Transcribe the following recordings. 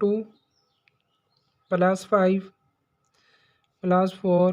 2 + 5 + 4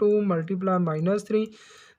2 × -3،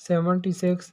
76،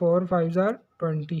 4 × 5 = 20۔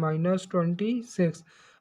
-26۔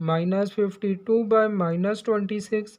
-52/-26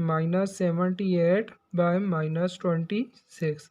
-78/-26۔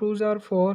2 = 4،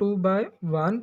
2/1۔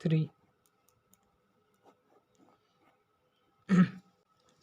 3۔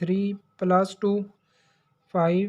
3 + 2 5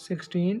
16۔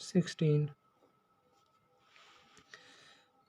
16۔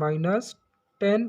-10۔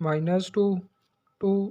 -2 2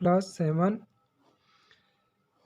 +7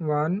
1،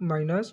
-2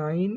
9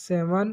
7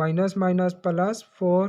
+4،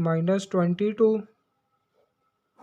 -22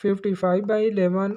55/11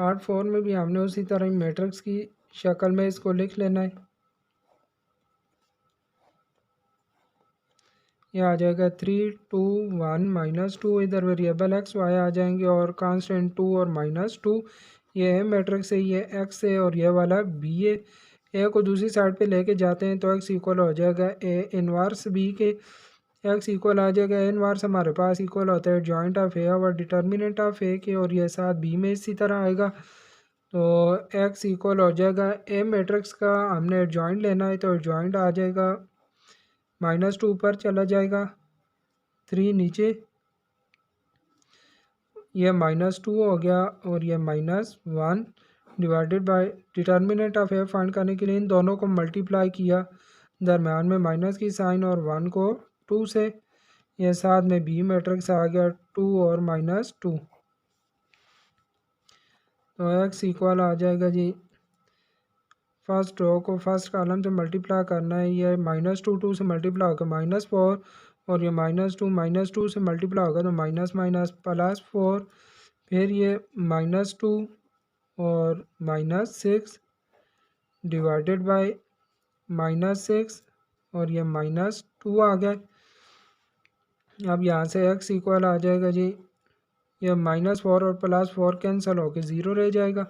part 4 में भी हमने उसी तरह मैट्रिक्स की शक्ल में इसको लिख लेना है। ये आ जाएगा 3 2 1 -2, इधर वेरिएबल एक्स वाई आ जाएंगे और कांस्टेंट 2 और -2। ये है मैट्रिक्स है, ये एक्स है और ये वाला बी है। ए को दूसरी साइड पे लेके जाते हैं तो एक्स इक्वल हो जाएगा ए इनवर्स बी के। एक्स इक्वल आ जाएगा ए इनवर्स हमारे पास इक्वल होता है जॉइंट ऑफ ए और डिटर्मिनेंट ऑफ ए के, और ये साथ बी में इसी तरह आएगा। तो एक्स इक्वल हो जाएगा ए मैट्रिक्स का हमने जॉइंट लेना है तो जॉइंट आ जाएगा -2 ऊपर चला जाएगा, 3 नीचे, ये -2 हो गया और ये -1 divided by determinant of A find करने के लिए इन दोनों को मल्टीप्लाई किया, दरम्यान में माइनस की साइन और 1 को 2 से, ये साथ में बी मैट्रिक्स आ गया 2 और -2। तो एक्स इक्वल आ जाएगा जी, फर्स्ट रो को फर्स्ट कॉलम से मल्टीप्लाई करना है, ये -2 2 से मल्टीप्लाई होगा -4 और ये -2 से मल्टीप्लाई होगा तो माइनस माइनस +4, फिर ये -2 और -6 डिवाइडेड बाय -6 और ये -2 आ गया। अब यहाँ से x इक्वल आ जाएगा जी, ये -4 और +4 कैंसिल होकर 0 रह जाएगा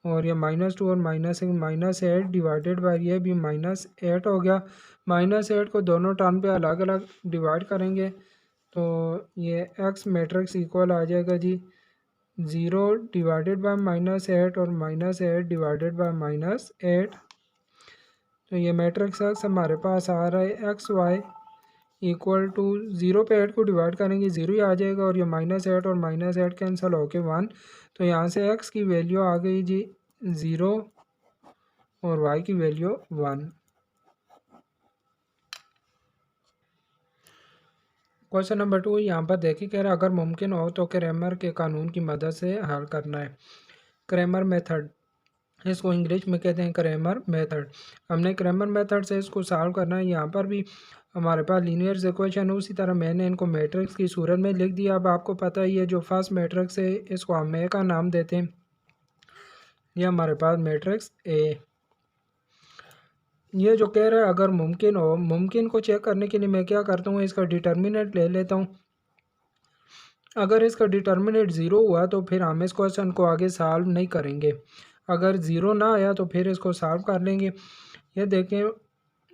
और ये -2 और -8 डिवाइडेड बाय ये भी -8 हो गया। -8 को दोनों टर्म पे अलग अलग डिवाइड करेंगे तो ये x मैट्रिक्स इक्वल आ जाएगा जी 0 डिवाइडेड बाय -8 और -8 डिवाइडेड बाय -8। तो ये मैट्रिक्स x हमारे पास आ रहा है एक्स वाई इक्वल टू 0 पे 8 को डिवाइड करेंगे 0 ही आ जाएगा और ये -8 और -8 कैंसिल होके 1। तो यहाँ से x की वैल्यू आ गई जी 0 और y की वैल्यू 1। क्वेश्चन नंबर 2 यहाँ पर देखिए कह रहा है अगर मुमकिन हो तो क्रैमर के कानून की मदद से हल करना है। क्रैमर मेथड, इसको इंग्लिश में कहते हैं क्रैमर मेथड। हमने क्रैमर मेथड से इसको सॉल्व करना है। यहाँ पर भी हमारे पास लीनियर इक्वेशन है, उसी तरह मैंने इनको मैट्रिक्स की सूरत में लिख दिया। अब आपको पता ही है जो फर्स्ट मैट्रिक्स है इसको हम ए का नाम देते हैं, ये हमारे पास मैट्रिक्स ए। ये जो कह रहा है अगर मुमकिन हो, मुमकिन को चेक करने के लिए मैं क्या करता हूँ, इसका डिटर्मिनेंट ले लेता हूँ। अगर इसका डिटर्मिनेंट 0 हुआ तो फिर हम इस क्वेश्चन को आगे सॉल्व नहीं करेंगे, अगर 0 ना आया तो फिर इसको सॉल्व कर लेंगे। ये देखें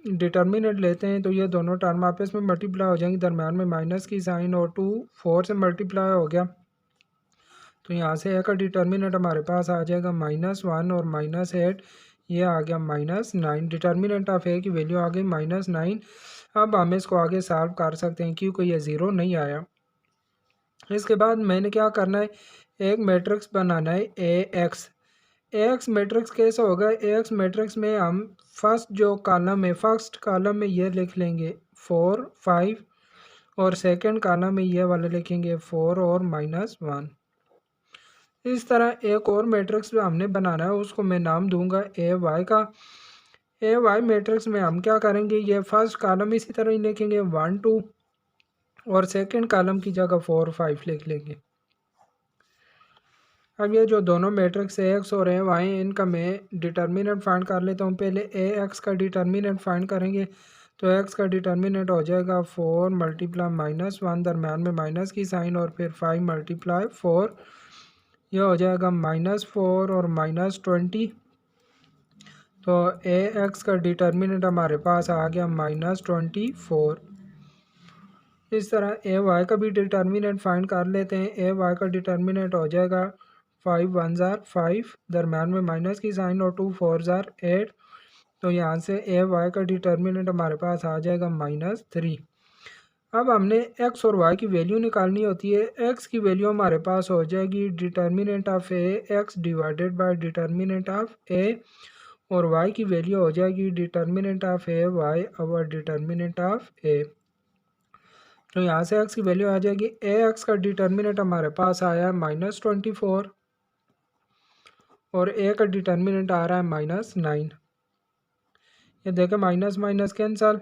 डिटर्मिनेंट लेते हैं तो ये दोनों टर्म आपस में मल्टीप्लाई हो जाएंगी, दरम्यान में माइनस की साइन और 2 4 से मल्टीप्लाई हो गया। तो यहाँ से ए का डिटर्मिनेंट हमारे पास आ जाएगा -1 और -8, ये आ गया -9। डिटर्मिनेंट ऑफ ए की वैल्यू आ गई -9। अब हम इसको आगे सॉल्व कर सकते हैं क्योंकि ये 0 नहीं आया। इसके बाद मैंने क्या करना है, एक मैट्रिक्स बनाना है ए एक्स मैट्रिक्स कैसा होगा, ए एक्स मैट्रिक्स में हम फर्स्ट जो कॉलम है फर्स्ट कॉलम में ये लिख लेंगे 4 5 और सेकंड कॉलम में ये वाला लिखेंगे 4 और -1। इस तरह एक और मैट्रिक्स जो हमने बनाना है उसको मैं नाम दूंगा ए वाई का। ए वाई मैट्रिक्स में हम क्या करेंगे, ये फर्स्ट कॉलम इसी तरह ही लिखेंगे 1 2 और सेकंड कॉलम की जगह 4 5 लिख लेंगे। अब ये जो दोनों मैट्रिक्स ए एक्स और ए वाई इनका मैं डिटर्मिनेंट फाइंड कर लेता हूँ। पहले ए एक्स का डिटर्मिनेंट फाइंड करेंगे तो एक्स का डिटर्मिनेंट हो जाएगा 4 मल्टीप्लाई -1, दरम्यान में माइनस की साइन और फिर 5 मल्टीप्लाई 4, यह हो जाएगा -4 और -20। तो ए एक्स का डिटर्मिनेंट हमारे पास आ गया -24। इस तरह ए वाई का भी डिटर्मिनेंट फाइंड कर लेते हैं। ए वाई का डिटर्मिनेंट हो जाएगा 5 1 5, दरम्यान में माइनस की साइन और 2 4 8। तो यहाँ से ए वाई का डिटर्मिनेंट हमारे पास आ जाएगा -3। अब हमने एक्स और वाई की वैल्यू निकालनी होती है। एक्स की वैल्यू हमारे पास हो जाएगी determinant of A x divided by determinant of A, और वाई की वैल्यू हो जाएगी determinant of A y over determinant of A. तो यहाँ से एक्स की वैल्यू आ जाएगी, ए एक्स का डिटर्मिनेंट हमारे पास आया है -24 और ए का डिटर्मिनेंट आ रहा है -9। ये देखें माइनस माइनस कैंसल,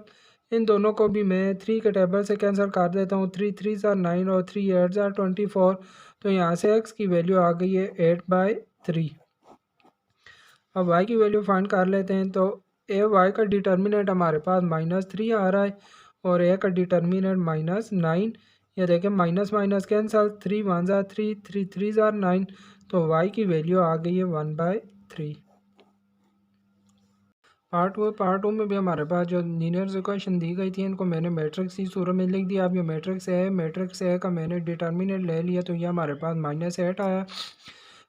इन दोनों को भी मैं 3 के टेबल से कैंसिल कर देता हूँ। 3 3 9 और 3 8 24। तो यहाँ से एक्स की वैल्यू आ गई है 8/3। 3. अब y की वैल्यू फाइंड कर लेते हैं। तो ए वाई का डिटर्मिनेंट हमारे पास -3 आ रहा है और ए का डिटर्मिनेंट -9। ये देखें माइनस माइनस कैंसल, 3 1 ज़ा 3, 3 3 ज़ा 9, तो y की वैल्यू आ गई है 1/3। पार्ट टू में भी हमारे पास जो लीनियर इक्वेशन दी गई थी इनको मैंने मैट्रिक्स की सूरत में लिख दिया। अब ये मैट्रिक्स ए का मैंने डिटर्मिनेंट ले लिया, तो ये हमारे पास -8 आया।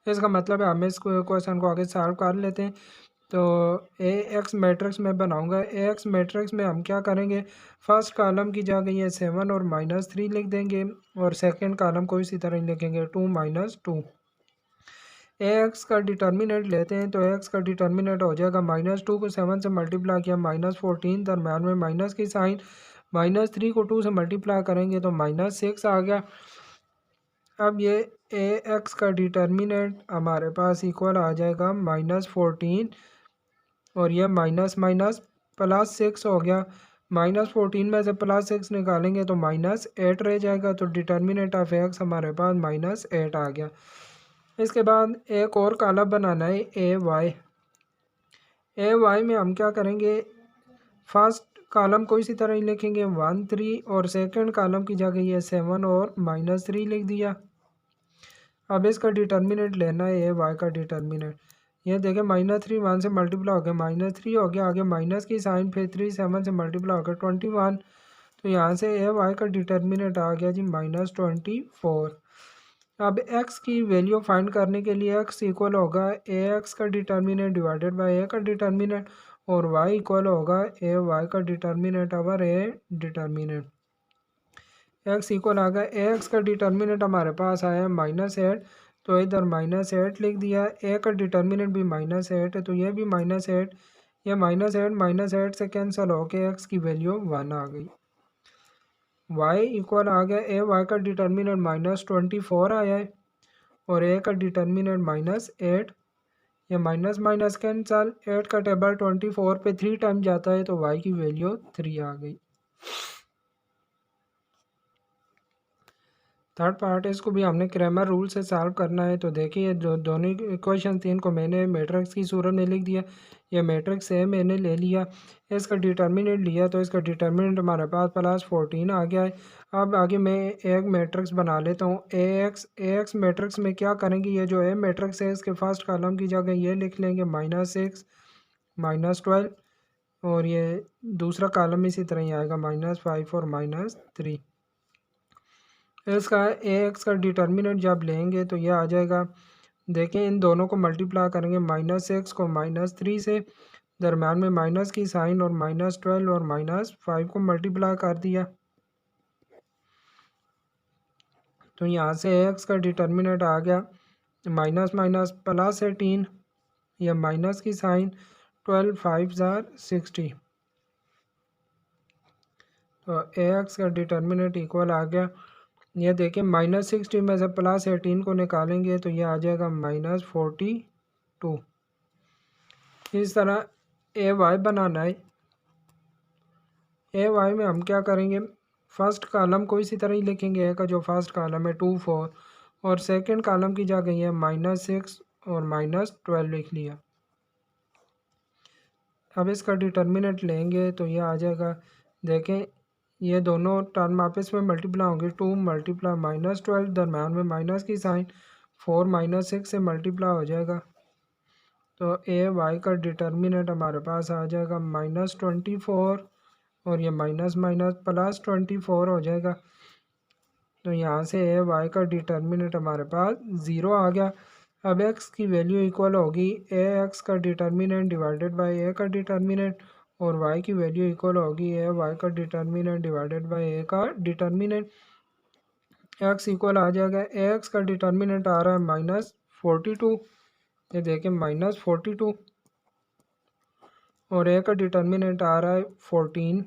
इसका मतलब है हम इस क्वेश्चन को आगे सॉल्व कर लेते हैं। तो ए एक्स मैट्रिक्स में बनाऊंगा। ए एक्स मैट्रिक्स में हम क्या करेंगे, फर्स्ट कॉलम की जगह ये 7 और -3 लिख देंगे और सेकंड कॉलम को इसी तरह लिखेंगे 2 -2। ए एक्स का डिटर्मिनेंट लेते हैं, तो ए एक्स का डिटर्मिनेंट हो जाएगा -2 को 7 से मल्टीप्लाई किया -14, दरम्यान में माइनस की साइन, -3 को 2 से मल्टीप्लाई करेंगे तो -6 आ गया। अब ये ए एक्स का डिटर्मिनेंट हमारे पास इक्वल आ जाएगा -14 और यह माइनस माइनस +6 हो गया। -14 में से +6 निकालेंगे तो -8 रह जाएगा। तो डिटर्मिनेंट ऑफ एक्स हमारे पास -8 आ गया। इसके बाद एक और कॉलम बनाना है ए वाई में हम क्या करेंगे, फर्स्ट कॉलम को इसी तरह ही लिखेंगे 1 3 और सेकंड कॉलम की जगह ये 7 और -3 लिख दिया। अब इसका डिटर्मिनेंट लेना है ए वाई का डिटर्मिनेंट। ये देखें -3 1 से मल्टीप्लाई हो गया -3 हो गया, आगे माइनस की साइन, फिर 3 7 से मल्टीप्लाई हो गया 21। तो यहाँ से ए वाई का डिटर्मिनेंट आ गया जी -24। अब x की वैल्यू फाइंड करने के लिए x इक्वल होगा ए एक्स का डिटर्मिनेंट डिवाइडेड बाय ए का डिटर्मिनेंट और y इक्वल होगा ए वाई का determinant over A determinant. x equal आ गया ए एक्स का डिटर्मिनेंट हमारे पास आया -8, तो इधर -8 लिख दिया। ए का डिटर्मिनेंट भी -8 है तो ये भी -8, ये -8 से कैंसिल होके x की वैल्यू 1 आ गई। y इक्वल आ गया ए वाई का डिटर्मिनेंट -24 आया है और ए का डिटर्मिनेंट -8, ये माइनस माइनस कैंसल, 8 का टेबल 24 पे 3 टाइम जाता है तो y की वैल्यू 3 आ गई। थर्ड पार्ट है, इसको भी हमने क्रैमर रूल से सॉल्व करना है। तो देखिए जो दोनों इक्वेशन थी इनको मैंने मैट्रिक्स की सूरत में लिख दिया। ये मैट्रिक्स है मैंने ले लिया, इसका डिटर्मिनेंट लिया तो इसका डिटर्मिनेंट हमारे पास +14 आ गया है। अब आगे मैं एक मैट्रिक्स बना लेता हूँ ए एक्स मैट्रिक्स में क्या करेंगे, ये जो ए मैट्रिक्स है इसके फर्स्ट कॉलम की जगह ये लिख लेंगे -6 -12 और ये दूसरा कॉलम इसी तरह ही आएगा -5 और -3। इसका ए एक्स का डिटर्मिनेंट जब लेंगे तो ये आ जाएगा, देखें इन दोनों को मल्टीप्लाई करेंगे -6 को -3 से, दरम्यान में माइनस की साइन और -12 और -5 को मल्टीप्लाई कर दिया। तो यहाँ से ए एक्स का डिटर्मिनेंट आ गया माइनस माइनस +18, या माइनस की साइन, 12 5 60। तो ए एक्स का डिटर्मिनेंट इक्वल आ गया, ये देखें -60 में से +18 को निकालेंगे तो ये आ जाएगा -42। इस तरह ए वाई बनाना है। ए वाई में हम क्या करेंगे, फर्स्ट कॉलम को इसी तरह ही लिखेंगे, ए का जो फर्स्ट कॉलम है 2 4 और सेकंड कॉलम की जगह ये -6 और -12 लिख लिया। अब इसका डिटर्मिनेंट लेंगे तो ये आ जाएगा, देखें ये दोनों टर्म आपस में मल्टीप्लाई होंगे, 2 मल्टीप्लाई -12, दरम्यान में माइनस की साइन, 4 -6 से मल्टीप्लाई हो जाएगा। तो ए वाई का डिटर्मिनेंट हमारे पास आ जाएगा -24 और ये माइनस माइनस +24 हो जाएगा। तो यहाँ से ए वाई का डिटर्मिनेंट हमारे पास 0 आ गया। अब एक्स की वैल्यू इक्वल होगी ए एक्स का डिटर्मिनेंट डिवाइडेड बाय ए का डिटर्मिनेंट और y की वैल्यू इक्वल होगी ए वाई का डिटर्मिनेंट डिवाइडेड बाय ए का डिटर्मिनेंट। x इक्वल आ जाएगा, ए एक्स का डिटर्मिनेंट आ रहा है -42, ये देखें -42 और ए का डिटर्मिनेंट आ रहा है 14।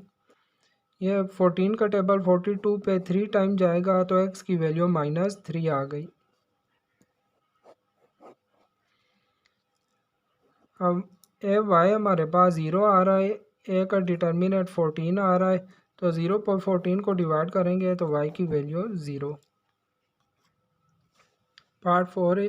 ये 14 का टेबल 42 पे 3 टाइम जाएगा तो x की वैल्यू -3 आ गई। अब ए वाई हमारे पास 0 आ रहा है, ए का डिटर्मिनेंट 14 आ रहा है, तो 0 पर 14 को डिवाइड करेंगे तो y की वैल्यू 0। पार्ट 4 है,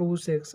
2 6.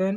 10.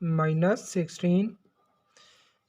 -16.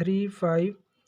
3 5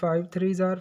5 3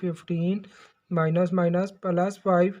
15 -5.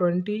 20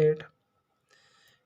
8.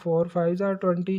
4 5 20.